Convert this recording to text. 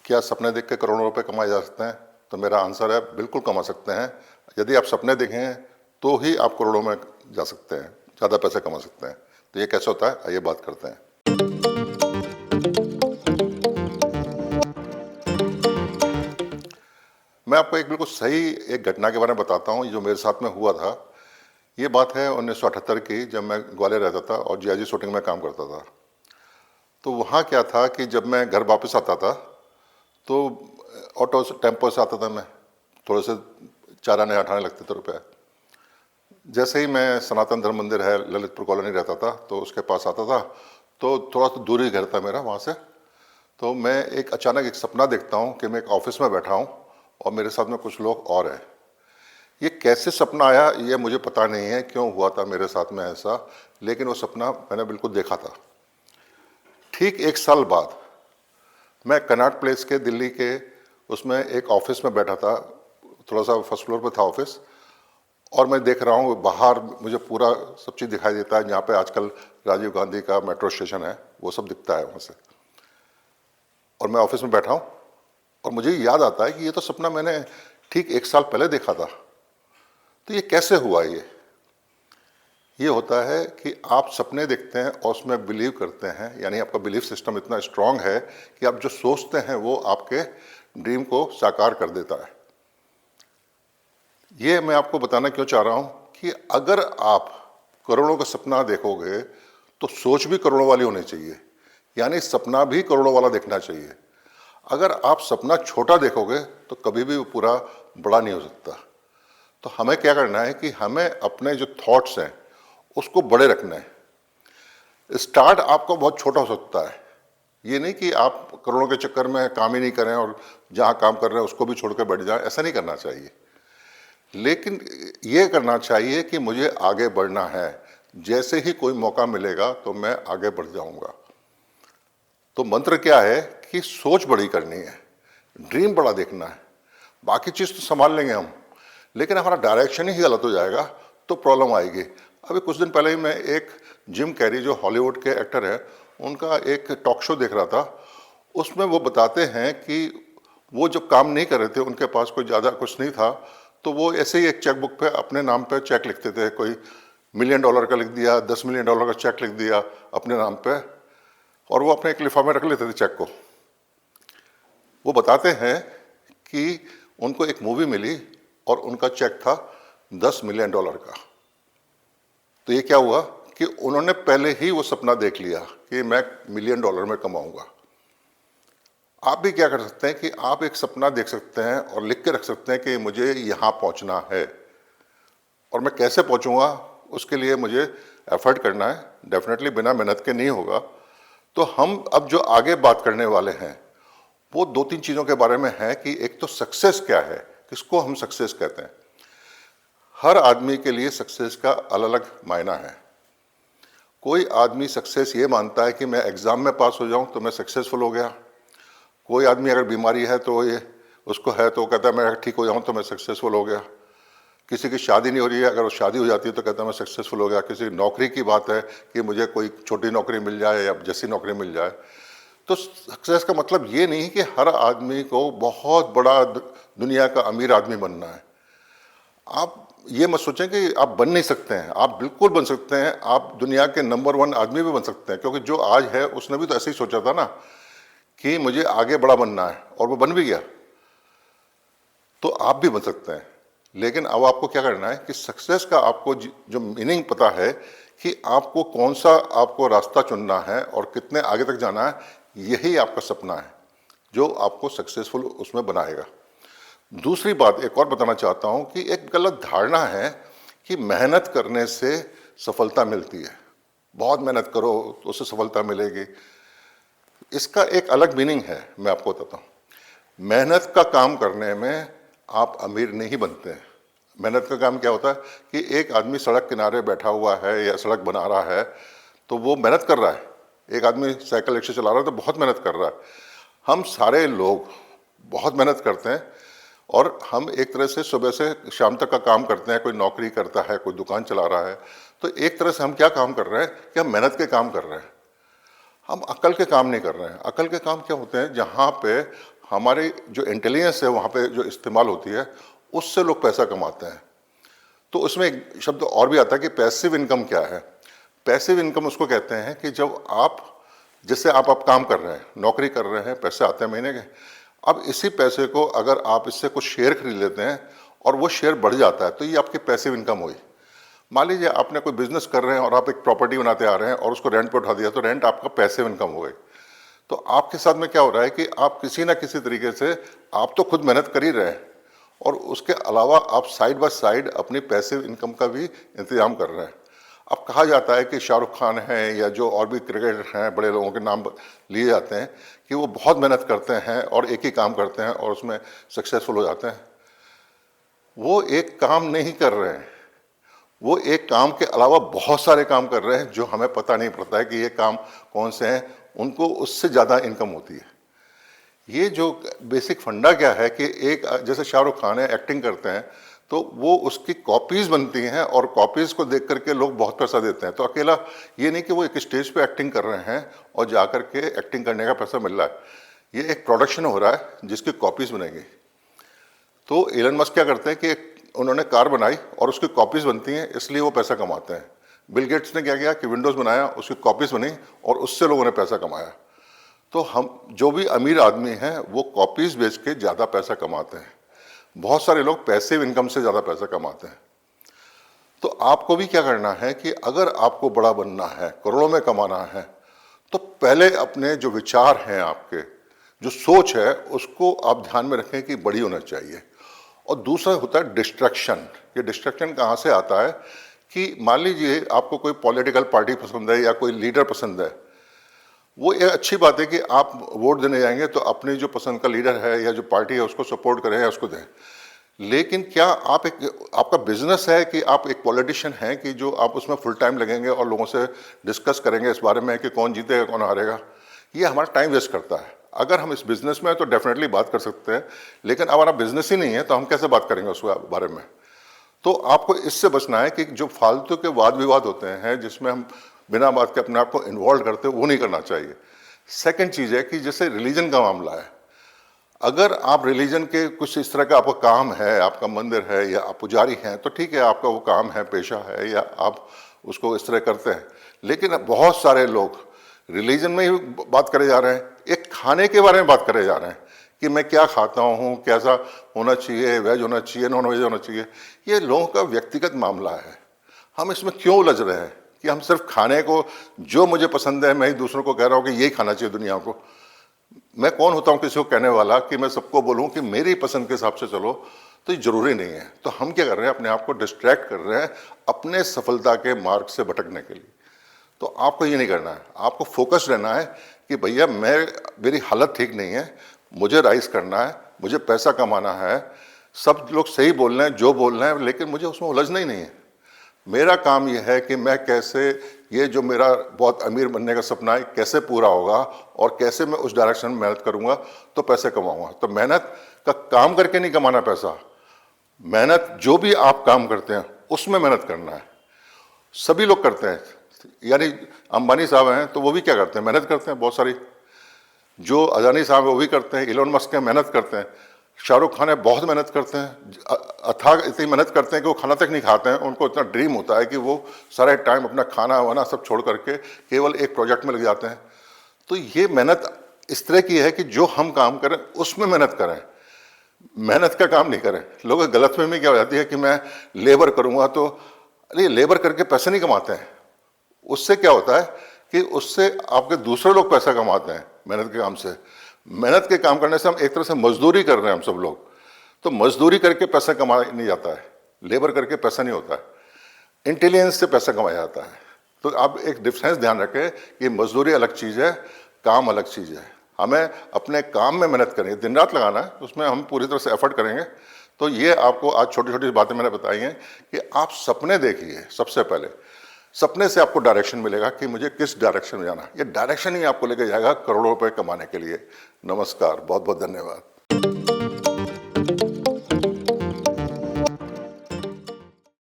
क्या सपने देख के करोड़ों रुपए कमाए जा सकते हैं? तो मेरा आंसर है बिल्कुल कमा सकते हैं। यदि आप सपने देखें तो ही आप करोड़ों में जा सकते हैं, ज़्यादा पैसे कमा सकते हैं। तो ये कैसे होता है, आइए बात करते हैं। मैं आपको एक बिल्कुल सही एक घटना के बारे में बताता हूँ जो मेरे साथ में हुआ था। ये बात है 1978 की, जब मैं ग्वालियर रहता था और जीआईजी शूटिंग में काम करता था। तो वहाँ क्या था कि जब मैं घर वापस आता था तो ऑटो से, टेम्पो से आता था मैं, थोड़े से 4 आने 8 आने लगते थे रुपये। जैसे ही मैं सनातन धर्म मंदिर है, ललितपुर कॉलोनी रहता था, तो उसके पास आता था, तो थोड़ा सा दूरी घर था मेरा वहाँ से। तो मैं एक अचानक एक सपना देखता हूँ कि मैं एक ऑफिस में बैठा हूँ और मेरे साथ में कुछ लोग और हैं। ये कैसे सपना आया ये मुझे पता नहीं है, क्यों हुआ था मेरे साथ में ऐसा, लेकिन वो सपना मैंने बिल्कुल देखा था। ठीक 1 साल बाद मैं कनॉट प्लेस के दिल्ली के उसमें एक ऑफिस में बैठा था, थोड़ा सा फर्स्ट फ्लोर पर था ऑफिस, और मैं देख रहा हूँ बाहर मुझे पूरा सब चीज़ दिखाई देता है। जहाँ पे आजकल राजीव गांधी का मेट्रो स्टेशन है, वो सब दिखता है वहाँ से। और मैं ऑफिस में बैठा हूँ और मुझे याद आता है कि ये तो सपना मैंने ठीक 1 साल पहले देखा था। तो ये कैसे हुआ? ये होता है कि आप सपने देखते हैं और उसमें बिलीव करते हैं, यानी आपका बिलीफ सिस्टम इतना स्ट्रांग है कि आप जो सोचते हैं वो आपके ड्रीम को साकार कर देता है। ये मैं आपको बताना क्यों चाह रहा हूँ कि अगर आप करोड़ों का सपना देखोगे तो सोच भी करोड़ों वाली होनी चाहिए, यानी सपना भी करोड़ों वाला देखना चाहिए। अगर आप सपना छोटा देखोगे तो कभी भी वो पूरा बड़ा नहीं हो सकता। तो हमें क्या करना है कि हमें अपने जो थॉट्स हैं उसको बड़े रखना है। स्टार्ट आपका बहुत छोटा हो सकता है, ये नहीं कि आप करोड़ों के चक्कर में काम ही नहीं करें और जहाँ काम कर रहे हैं उसको भी छोड़ कर बैठ जाएं, ऐसा नहीं करना चाहिए। लेकिन ये करना चाहिए कि मुझे आगे बढ़ना है, जैसे ही कोई मौका मिलेगा तो मैं आगे बढ़ जाऊंगा। तो मंत्र क्या है कि सोच बड़ी करनी है, ड्रीम बड़ा देखना है। बाकी चीज़ तो संभाल लेंगे हम, लेकिन हमारा डायरेक्शन ही गलत हो जाएगा तो प्रॉब्लम आएगी। अभी कुछ दिन पहले ही मैं एक जिम कैरी, जो हॉलीवुड के एक्टर हैं, उनका एक टॉक शो देख रहा था। उसमें वो बताते हैं कि वो जब काम नहीं कर रहे थे, उनके पास कोई ज़्यादा कुछ नहीं था, तो वो ऐसे ही एक चेक बुक पे अपने नाम पे चेक लिखते थे। कोई $1 मिलियन का लिख दिया, $10 मिलियन का चेक लिख दिया अपने नाम पे, और वो अपने एक लिफाफे में रख लेते थे चेक को। वो बताते हैं कि उनको एक मूवी मिली और उनका चेक था $10 मिलियन का। तो ये क्या हुआ कि उन्होंने पहले ही वो सपना देख लिया कि मैं $1 मिलियन में कमाऊंगा। आप भी क्या कर सकते हैं कि आप एक सपना देख सकते हैं और लिख के रख सकते हैं कि मुझे यहाँ पहुँचना है, और मैं कैसे पहुँचूँगा उसके लिए मुझे एफर्ट करना है। डेफिनेटली बिना मेहनत के नहीं होगा। तो हम अब जो आगे बात करने वाले हैं वो 2-3 चीज़ों के बारे में है कि एक तो सक्सेस क्या है, किसको हम सक्सेस कहते हैं। हर आदमी के लिए सक्सेस का अलग अलग मायना है। कोई आदमी सक्सेस ये मानता है कि मैं एग्ज़ाम में पास हो जाऊं तो मैं सक्सेसफुल हो गया। कोई आदमी अगर बीमारी है तो ये उसको है तो कहता है मैं ठीक हो जाऊं तो मैं सक्सेसफुल हो गया। किसी की शादी नहीं हो रही है, अगर वो शादी हो जाती है तो कहता है मैं सक्सेसफुल हो गया। किसी नौकरी की बात है कि मुझे कोई छोटी नौकरी मिल जाए या जैसी नौकरी मिल जाए। तो सक्सेस का मतलब ये नहीं कि हर आदमी को बहुत बड़ा दुनिया का अमीर आदमी बनना है। आप ये मत सोचें कि आप बन नहीं सकते हैं, आप बिल्कुल बन सकते हैं। आप दुनिया के नंबर 1 आदमी भी बन सकते हैं, क्योंकि जो आज है उसने भी तो ऐसे ही सोचा था ना कि मुझे आगे बड़ा बनना है, और वो बन भी गया। तो आप भी बन सकते हैं। लेकिन अब आपको क्या करना है कि सक्सेस का आपको जो मीनिंग पता है कि आपको कौन सा आपको रास्ता चुनना है और कितने आगे तक जाना है, यही आपका सपना है जो आपको सक्सेसफुल उसमें बनाएगा। दूसरी बात एक और बताना चाहता हूं कि एक गलत धारणा है कि मेहनत करने से सफलता मिलती है। बहुत मेहनत करो तो उससे सफलता मिलेगी। इसका एक अलग मीनिंग है, मैं आपको बताता हूं। मेहनत का काम करने में आप अमीर नहीं बनते हैं। मेहनत का काम क्या होता है कि एक आदमी सड़क किनारे बैठा हुआ है या सड़क बना रहा है तो वो मेहनत कर रहा है। एक आदमी साइकिल रिक्शा चला रहा है तो बहुत मेहनत कर रहा है। हम सारे लोग बहुत मेहनत करते हैं और हम एक तरह से सुबह से शाम तक का काम करते हैं। कोई नौकरी करता है, कोई दुकान चला रहा है। तो एक तरह से हम क्या काम कर रहे हैं कि हम मेहनत के काम कर रहे हैं, हम अकल के काम नहीं कर रहे हैं। अकल के काम क्या होते हैं? जहाँ पे हमारे जो इंटेलिजेंस है वहाँ पे जो इस्तेमाल होती है, उससे लोग पैसा कमाते हैं। तो उसमें एक शब्द और भी आता है कि पैसिव इनकम क्या है। पैसिव इनकम उसको कहते हैं कि जब आप, जैसे आप काम कर रहे हैं, नौकरी कर रहे हैं, पैसे आते हैं महीने के, अब इसी पैसे को अगर आप इससे कुछ शेयर खरीद लेते हैं और वो शेयर बढ़ जाता है, तो ये आपकी पैसिव इनकम हुई। मान लीजिए आपने कोई बिजनेस कर रहे हैं और आप एक प्रॉपर्टी बनाते आ रहे हैं और उसको रेंट पे उठा दिया, तो रेंट आपका पैसिव इनकम हो गई। तो आपके साथ में क्या हो रहा है कि आप किसी ना किसी तरीके से, आप तो खुद मेहनत कर ही रहे हैं और उसके अलावा आप साइड बाय साइड अपनी पैसिव इनकम का भी इंतजाम कर रहे हैं। अब कहा जाता है कि शाहरुख खान हैं या जो और भी क्रिकेटर हैं, बड़े लोगों के नाम लिए जाते हैं कि वो बहुत मेहनत करते हैं और एक ही काम करते हैं और उसमें सक्सेसफुल हो जाते हैं। वो एक काम नहीं कर रहे हैं, वो एक काम के अलावा बहुत सारे काम कर रहे हैं जो हमें पता नहीं पड़ता है कि ये काम कौन से हैं, उनको उससे ज़्यादा इनकम होती है। ये जो बेसिक फंडा क्या है कि एक, जैसे शाहरुख खान है, एक्टिंग करते हैं तो वो उसकी कॉपीज़ बनती हैं और कॉपीज़ को देख करके लोग बहुत पैसा देते हैं। तो अकेला ये नहीं कि वो एक स्टेज पे एक्टिंग कर रहे हैं और जा कर के एक्टिंग करने का पैसा मिल रहा है, ये एक प्रोडक्शन हो रहा है जिसकी कॉपीज़ बनेंगी। तो एलन मस्क क्या करते हैं कि उन्होंने कार बनाई और उसकी कॉपीज़ बनती हैं, इसलिए वो पैसा कमाते हैं। बिल गेट्स ने क्या किया कि विंडोज़ बनाया, उसकी कॉपीज़ बनी और उससे लोगों ने पैसा कमाया। तो हम जो भी अमीर आदमी हैं वो कॉपीज़ बेच के ज़्यादा पैसा कमाते हैं। बहुत सारे लोग पैसिव इनकम से ज़्यादा पैसा कमाते हैं। तो आपको भी क्या करना है कि अगर आपको बड़ा बनना है, करोड़ों में कमाना है, तो पहले अपने जो विचार हैं, आपके जो सोच है, उसको आप ध्यान में रखें कि बड़ी होना चाहिए। और दूसरा होता है डिस्ट्रैक्शन। ये डिस्ट्रैक्शन कहाँ से आता है कि मान लीजिए आपको कोई पॉलिटिकल पार्टी पसंद है या कोई लीडर पसंद है, वो एक अच्छी बात है कि आप वोट देने जाएंगे तो अपनी जो पसंद का लीडर है या जो पार्टी है उसको सपोर्ट करें या उसको दें। लेकिन क्या आप आपका बिजनेस है कि आप एक पॉलिटिशियन हैं कि जो आप उसमें फुल टाइम लगेंगे और लोगों से डिस्कस करेंगे इस बारे में कि कौन जीतेगा कौन हारेगा? ये हमारा टाइम वेस्ट करता है। अगर हम इस बिज़नेस में हैं तो डेफिनेटली बात कर सकते हैं, लेकिन हमारा बिजनेस ही नहीं है तो हम कैसे बात करेंगे उस बारे में? तो आपको इससे बचना है कि जो फालतू के वाद विवाद होते हैं जिसमें हम बिना बात के अपने आप को इन्वॉल्व करते हैं, वो नहीं करना चाहिए। सेकंड चीज़ है कि जैसे रिलीजन का मामला है, अगर आप रिलीजन के कुछ इस तरह का आपका काम है, आपका मंदिर है या आप पुजारी हैं, तो ठीक है, आपका वो काम है, पेशा है, या आप उसको इस तरह करते हैं। लेकिन बहुत सारे लोग रिलीजन में ही बात करे जा रहे हैं, एक खाने के बारे में बात करे जा रहे हैं कि मैं क्या खाता हूँ, कैसा होना चाहिए, वेज होना चाहिए, नॉन वेज होना चाहिए। ये लोगों का व्यक्तिगत मामला है। हम इसमें क्यों उलझ रहे हैं कि हम सिर्फ खाने को, जो मुझे पसंद है मैं ही दूसरों को कह रहा हूँ कि यही खाना चाहिए दुनिया को? मैं कौन होता हूँ किसी को कहने वाला कि मैं सबको बोलूँ कि मेरी पसंद के हिसाब से चलो? तो ये जरूरी नहीं है। तो हम क्या कर रहे हैं, अपने आप को डिस्ट्रैक्ट कर रहे हैं अपने सफलता के मार्ग से भटकने के लिए। तो आपको ये नहीं करना है, आपको फोकस रहना है कि भैया मेरी हालत ठीक नहीं है, मुझे राइज करना है, मुझे पैसा कमाना है। सब लोग सही बोल रहे हैं जो बोल रहे हैं, लेकिन मुझे उसमें उलझना ही नहीं है। मेरा काम यह है कि मैं कैसे, ये जो मेरा बहुत अमीर बनने का सपना है, कैसे पूरा होगा और कैसे मैं उस डायरेक्शन में मेहनत करूंगा तो पैसे कमाऊंगा। तो मेहनत का काम करके नहीं कमाना पैसा, मेहनत जो भी आप काम करते हैं उसमें मेहनत करना है। सभी लोग करते हैं, यानी अंबानी साहब हैं तो वो भी क्या करते हैं, मेहनत करते हैं बहुत सारी। जो अदानी साहब है वो भी करते हैं, इलोन मस्क मेहनत करते हैं, शाहरुख खान है बहुत मेहनत करते हैं, अथाह इतनी मेहनत करते हैं कि वो खाना तक नहीं खाते हैं। उनको इतना ड्रीम होता है कि वो सारा टाइम अपना खाना वाना सब छोड़ करके केवल एक प्रोजेक्ट में लग जाते हैं। तो ये मेहनत इस तरह की है कि जो हम काम करें उसमें मेहनत करें, मेहनत का काम नहीं करें। लोग गलतफहमी क्या हो जाती है कि मैं लेबर करूँगा तो, अरे लेबर करके पैसे नहीं कमाते हैं। उससे क्या होता है कि उससे आपके दूसरे लोग पैसा कमाते हैं मेहनत के काम से। मेहनत के काम करने से हम एक तरह से मजदूरी कर रहे हैं हम सब लोग। तो मजदूरी करके पैसा कमाया नहीं जाता है, लेबर करके पैसा नहीं होता है, इंटेलिजेंस से पैसा कमाया जाता है। तो आप एक डिफरेंस ध्यान रखें कि मजदूरी अलग चीज़ है, काम अलग चीज़ है। हमें अपने काम में मेहनत करनी है, दिन रात लगाना है, उसमें हम पूरी तरह से एफर्ट करेंगे। तो ये आपको आज छोटी छोटी बातें मैंने बताई हैं कि आप सपने देखिए। सबसे पहले सपने से आपको डायरेक्शन मिलेगा कि मुझे किस डायरेक्शन में जाना है। ये डायरेक्शन ही आपको लेके जाएगा करोड़ों रुपए कमाने के लिए। नमस्कार, बहुत बहुत धन्यवाद।